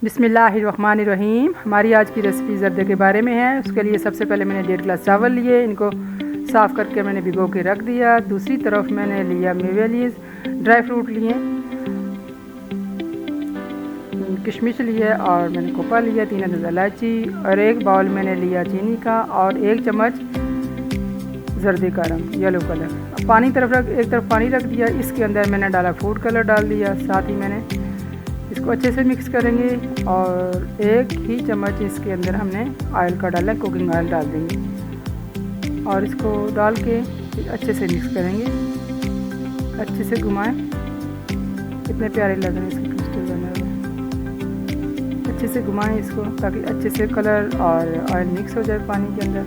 बिस्मिल्लाहिर्रहमानिर्रहीम। हमारी आज की रेसिपी ज़र्दे के बारे में है। उसके लिए सबसे पहले मैंने 1.5 गिलास चावल लिए, इनको साफ़ करके मैंने भिगो के रख दिया। दूसरी तरफ मैंने लिया मेवे लिए, ड्राई फ्रूट लिए, किशमिश लिए और मैंने कोपा लिया, 3 अदद इलायची और एक बाउल मैंने लिया चीनी का और 1 चम्मच जर्दे का रंग येलो कलर। अब पानी एक तरफ पानी रख दिया, इसके अंदर मैंने डाला फूड कलर डाल दिया, साथ ही मैंने इसको अच्छे से मिक्स करेंगे और 1 ही चम्मच इसके अंदर हमने ऑयल का डाला, कुकिंग ऑयल डाल देंगे और इसको डाल के अच्छे से मिक्स करेंगे, अच्छे से घुमाएं। कितने प्यारे लग रहे हैं इसके क्रिस्टल बने हुए। अच्छे से घुमाएं इसको ताकि अच्छे से कलर और ऑयल मिक्स हो जाए पानी के अंदर।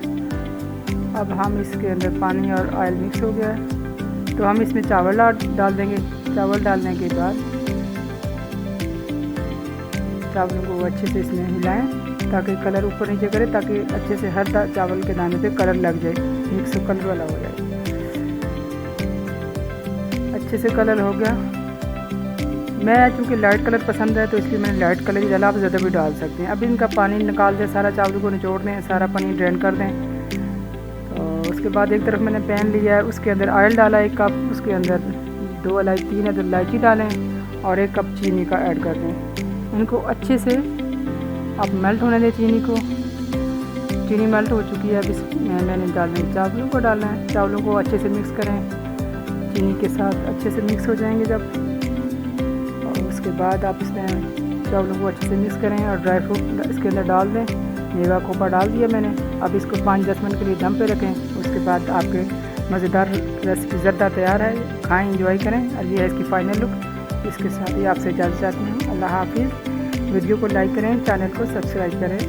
अब हम इसके अंदर पानी और ऑयल मिक्स हो गया है तो हम इसमें चावल डाल देंगे। चावल डालने के बाद चावलों को अच्छे से इसमें हिलाएं ताकि कलर ऊपर नीचे करे, ताकि अच्छे से हर चावल के दाने पे कलर लग जाए, मिक्स कलर वाला हो जाए। अच्छे से कलर हो गया। मैं चूँकि लाइट कलर पसंद है तो इसलिए मैंने लाइट कलर ही डाला, आप ज़्यादा भी डाल सकते हैं। अब इनका पानी निकाल दें, सारा चावल को निचोड़ दें, सारा पानी ड्रेन कर दें। तो उसके बाद एक तरफ मैंने पैन लिया है, उसके अंदर ऑयल डाला 1 कप, उसके अंदर 3 अदद इलायची डालें और 1 कप चीनी का ऐड कर दें। इनको अच्छे से आप मेल्ट होने दें चीनी को। चीनी मेल्ट हो चुकी है, अब इसमें मैंने डालना है चावलों को डालना है। चावलों को अच्छे से मिक्स करें, चीनी के साथ अच्छे से मिक्स हो जाएंगे जब, और उसके बाद आप इसमें चावलों को अच्छे से मिक्स करें और ड्राई फ्रूट इसके अंदर डाल दें। मेवा कोपा डाल दिया मैंने। अब इसको 5-10 मिनट के लिए दम पे रखें। उसके बाद आपके मज़ेदार रेसिपी ज़र्दा तैयार है। खाएँ, इंजॉय करें। और ये है इसकी फ़ाइनल लुक। इसके साथ ही आपसे इजाज़त चाहती हूँ। अल्लाह हाफिज़। वीडियो को लाइक करें, चैनल को सब्सक्राइब करें।